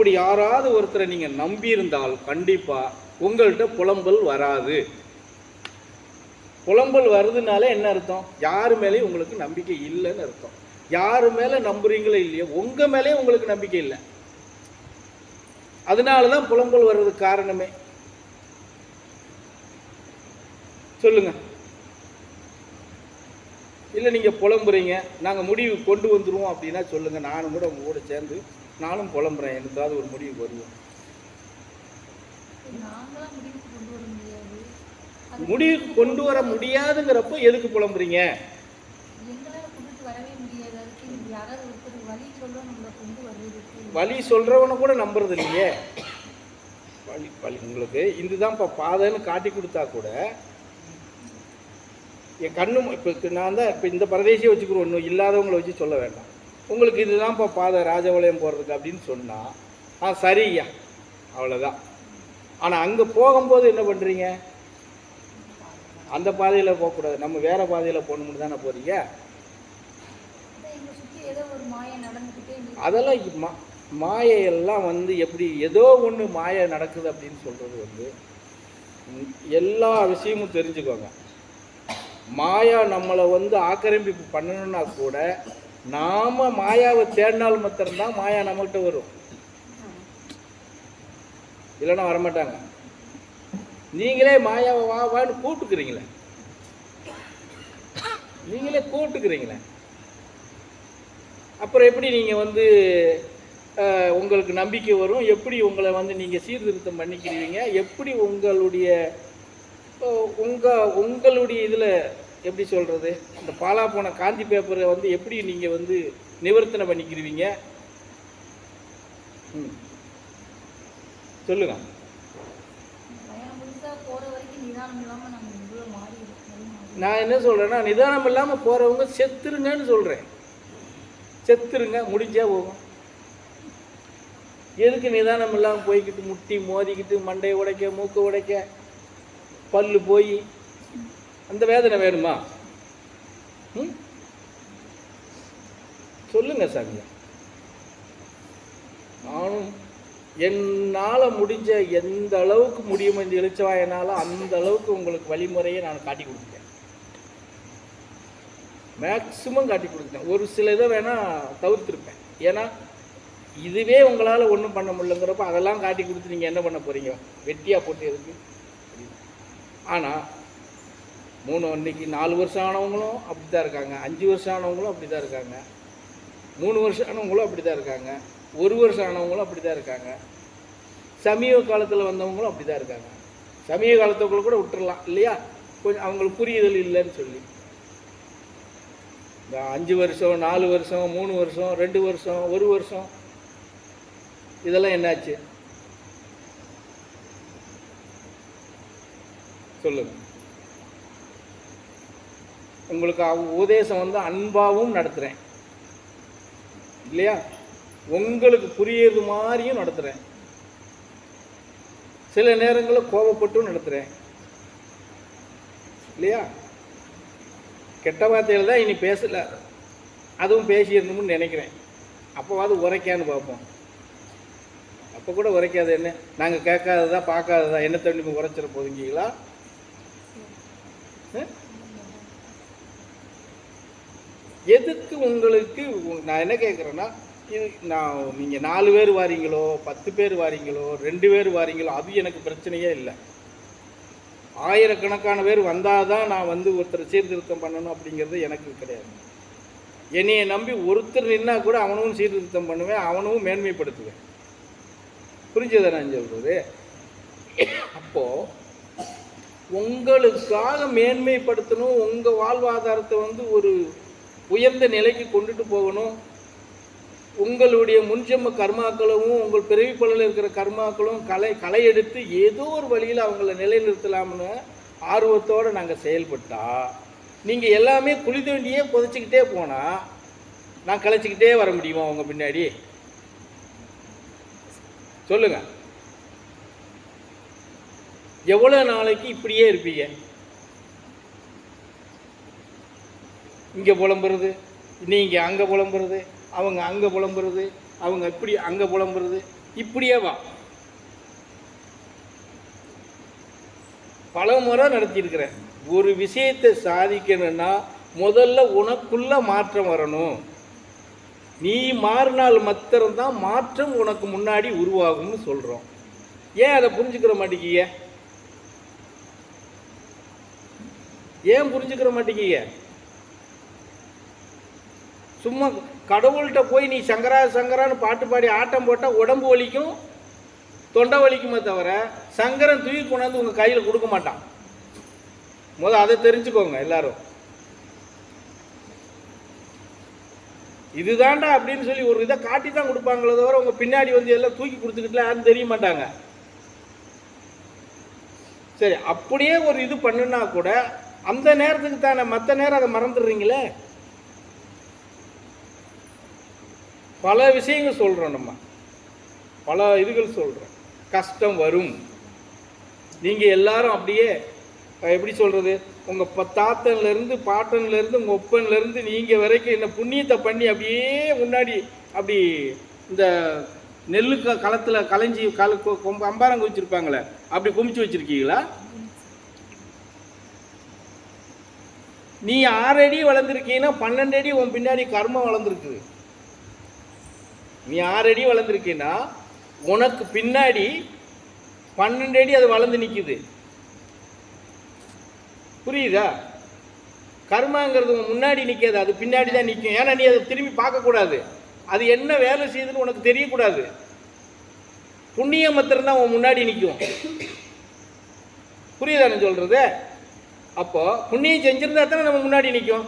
அப்படி யாராவது ஒருத்தரை நீங்கள் நம்பியிருந்தால் கண்டிப்பாக உங்கள்கிட்ட புலம்பல் வராது. புலம்பல் வருதுனால என்ன அர்த்தம்? யாரு மேலேயும் உங்களுக்கு நம்பிக்கை இல்லைன்னு அர்த்தம். யாரு மேலே நம்புறீங்களோ இல்லையோ உங்கள் மேலே உங்களுக்கு நம்பிக்கை இல்லை. அதனால தான் புலம்பல் வர்றதுக்கு காரணமே. சொல்லுங்க. இல்லை நீங்கள் புலம்புறீங்க, நாங்கள் முடிவு கொண்டு வந்துடுவோம் அப்படின்னா சொல்லுங்கள். நானும் கூட உங்க கூட சேர்ந்து நானும் புலம்புறேன், எனக்காவது ஒரு முடிவுக்கு வருவோம். முடிவுக்கு கொண்டு வர முடியாதுங்கிறப்போ எதுக்கு புலம்புறீங்க? வழி சொல்றவனை கூட நம்புறது இல்லையே. வழி வழி உங்களுக்கு இதுதான் இப்போ பாதைன்னு காட்டி கொடுத்தா கூட என் கண்ணு இப்போ நான் தான் இப்போ இந்த பிரதேசியை வச்சுக்கிறோம், ஒன்றும் இல்லாதவங்களை வச்சு சொல்ல வேண்டாம். உங்களுக்கு இதுதான் இப்போ பாதை ராஜபாளையம் போகிறதுக்கு அப்படின்னு சொன்னால் சரியா, அவ்வளோதான். ஆனால் அங்கே போகும்போது என்ன பண்ணுறீங்க? அந்த பாதையில் போகக்கூடாது, நம்ம வேறு பாதையில் போகணும்னு தானே போகிறீங்க. அதெல்லாம் மாயையெல்லாம் எப்படி ஏதோ ஒன்று மாயை நடக்குது அப்படின்னு சொல்கிறது எல்லா விஷயமும் தெரிஞ்சுக்கோங்க. மாயா நம்மளை ஆக்கிரமிப்பு பண்ணணும்னா கூட நாம் மாயாவை தேடினால் மாத்திரம்தான் மாயா நம்மகிட்ட வரும், இல்லைன்னா வரமாட்டாங்க. நீங்களே மாயாவை வான்னு கூட்டுக்கிறீங்களே, நீங்களே கூட்டுக்கிறீங்களே, அப்புறம் எப்படி நீங்கள் உங்களுக்கு நம்பிக்கை வரும்? எப்படி உங்களை நீங்கள் சீர்திருத்தம் பண்ணிக்கிறீங்க? எப்படி உங்களுடைய இதில் எப்படி சொல்கிறது, இந்த பாலா போன காந்தி பேப்பரை எப்படி நீங்கள் நிவர்த்தனை பண்ணிக்கிறீங்க? சொல்லுங்க. நான் என்ன சொல்கிறேன்னா, நிதானம் இல்லாமல் போகிறவங்க செத்துருங்கன்னு சொல்கிறேன். செத்துருங்க, முடிஞ்சா போகும். எதுக்கு நிதானம் இல்லாமல் போய்கிட்டு முட்டி மோதிக்கிட்டு மண்டையை உடைக்க மூக்கை உடைக்க பல்லு போய் அந்த வேதனை வேணுமா? சொல்லுங்க சாமி. நானும் என்னால் முடிஞ்ச எந்த அளவுக்கு முடியும் இந்த எழுச்சவாயனால அந்த அளவுக்கு உங்களுக்கு வழிமுறையை நான் காட்டி கொடுத்தேன். மேக்சிமம் காட்டி கொடுத்தேன். ஒரு சில இதை வேணால் தவிர்த்துருப்பேன். ஏன்னா இதுவே உங்களால் ஒன்றும் பண்ண முடியலங்கிறப்ப அதெல்லாம் காட்டி கொடுத்து நீங்கள் என்ன பண்ண போகிறீங்க? வெட்டியாக போட்டு எதுக்கு? ஆனால் இன்னைக்கு 4 வருஷம் ஆனவங்களும் அப்படி தான் இருக்காங்க, 5 வருஷம் ஆனவங்களும் அப்படி தான் இருக்காங்க, 3 வருஷம் ஆனவங்களும் அப்படி தான் இருக்காங்க, 1 வருஷம் ஆனவங்களும் அப்படி தான் இருக்காங்க, சமீப காலத்தில் வந்தவங்களும் அப்படி தான் இருக்காங்க. சமீப காலத்துக்குள்ள கூட விட்டுறலாம் இல்லையா, கொஞ்சம் அவங்களுக்கு புரியுதல் இல்லைன்னு சொல்லி. இந்த 5 வருஷம் 4 வருஷம் 3 வருஷம் 2 வருஷம் 1 வருஷம் இதெல்லாம் என்னாச்சு சொல்லுங்க. உங்களுக்கு உபதேசம் அன்பாகவும் நடத்துகிறேன் இல்லையா, உங்களுக்கு புரியுது மாதிரியும் நடத்துகிறேன், சில நேரங்களில் கோபப்பட்டும் நடத்துகிறேன் இல்லையா. கெட்ட வார்த்தைகள் தான் இனி பேசலை, அதுவும் பேசியிருந்தோம்னு நினைக்கிறேன். அப்போவாது உரைக்கான்னு பார்ப்போம். அப்போ கூட உரைக்காது. என்ன நாங்கள் கேட்காததா பார்க்காததா என்ன தண்ணி உரைச்சிட போதுங்களா? எதுக்கு உங்களுக்கு நான் என்ன கேட்குறேன்னா, நீங்கள் 4 பேர் வாரீங்களோ 10 பேர் வாரீங்களோ 2 பேர் வாரீங்களோ அது எனக்கு பிரச்சனையே இல்லை. ஆயிரக்கணக்கான பேர் வந்தால் தான் நான் ஒருத்தர் சீர்திருத்தம் பண்ணணும் அப்படிங்கிறது எனக்கு கிடையாது. என்னையை நம்பி ஒருத்தர் நின்னா கூட அவனும் சீர்திருத்தம் பண்ணுவேன், அவனும் மேன்மைப்படுத்துவேன். புரிஞ்சதை நான் சொல்கிறது. அப்போது உங்களுக்காக மேன்மைப்படுத்தணும், உங்கள் வாழ்வாதாரத்தை ஒரு உயர்ந்த நிலைக்கு கொண்டுட்டு போகணும், உங்களுடைய முன்ஜென்ம கர்மாக்களும் உங்கள் பிறவி பலனில் இருக்கிற கர்மாக்களும் களை எடுத்து ஏதோ ஒரு வழியில் அவங்கள நிலைநிறுத்தலாம்னு ஆர்வத்தோடு நாங்கள் செயல்பட்டால், நீங்கள் எல்லாமே குழி தோண்டியே புதைச்சிக்கிட்டே போனால் நான் கலைச்சிக்கிட்டே வர முடியுமா அவங்க பின்னாடி? சொல்லுங்க. எவ்வளோ நாளைக்கு இப்படியே இருப்பீங்க? இங்கே புலம்புறது, நீங்கள் அங்கே புலம்புறது, அவங்க அங்கே புலம்புறது, அவங்க இப்படி அங்கே புலம்புறது, இப்படியே வா. பல முறை நடத்தியிருக்கிறேன். ஒரு விஷயத்தை சாதிக்கணும்னா முதல்ல உனக்குள்ள மாற்றம் வரணும். நீ மாறினால் மாத்திரம்தான் மாற்றம் உனக்கு முன்னாடி உருவாகும்னு சொல்கிறோம். ஏன் அதை புரிஞ்சுக்கிற மாட்டேங்கிய? ஏன் புரிஞ்சுக்கிற மாட்டேங்கிய? சும்மா கடவுள்கிட்ட போய் நீ சங்கரா சங்கரான்னு பாட்டு பாடி ஆட்டம் போட்டால் உடம்பு வலிக்கும், தொண்டை வலிக்குமே தவிர சங்கரன் தூக்கி கொண்டாந்து உங்கள் கையில் கொடுக்க மாட்டான். அதை தெரிஞ்சுக்கோங்க எல்லாரும். இதுதான்டா அப்படின்னு சொல்லி ஒரு இதை காட்டி தான் கொடுப்பாங்களே தவிர உங்க பின்னாடி வந்து எல்லாம் தூக்கி கொடுத்துக்கிட்டுலாம் யாரும் தெரிய மாட்டாங்க. சரி, அப்படியே ஒரு இது பண்ணுனா கூட அந்த நேரத்துக்கு தானே, மற்ற நேரம் அதை மறந்துடுறீங்களே. பல விஷயங்கள் சொல்றோம், நம்ம பல இதுகள் சொல்றோம். கஷ்டம் வரும். நீங்க எல்லாரும் அப்படியே எப்படி சொல்றது, உங்க தாத்தன்ல இருந்து பாட்டன்ல இருந்து உங்க ஒப்பன்ல இருந்து நீங்க வரைக்கும் என்ன புண்ணியத்தை பண்ணி அப்படியே முன்னாடி அப்படி இந்த நெல்லு களத்துல களைஞ்சி அம்பாரம் குவிச்சிருப்பாங்களே, அப்படி குமிச்சு வச்சிருக்கீங்களா? நீ 6 அடி வளர்ந்துருக்கீங்கன்னா 12 அடி உன் பின்னாடி கர்மம் வளர்ந்துருக்கு. நீ 6 அடி வளர்ந்துருக்கீன்னா உனக்கு பின்னாடி 12 அடி அது வளர்ந்து நிற்குது. புரியுதா? கர்மாங்கிறது முன்னாடி நிற்காது, அது பின்னாடி தான் நிற்கும். ஏன்னா நீ அதை திரும்பி பார்க்கக்கூடாது, அது என்ன வேலை செய்யுதுன்னு உனக்கு தெரியக்கூடாது. புண்ணியம் மாத்திரம்தான் உன் முன்னாடி நிற்கும். புரியுதா நான் சொல்றது? அப்போ புண்ணியம் செஞ்சிருந்தா தானே நம்ம முன்னாடி நிற்கும்.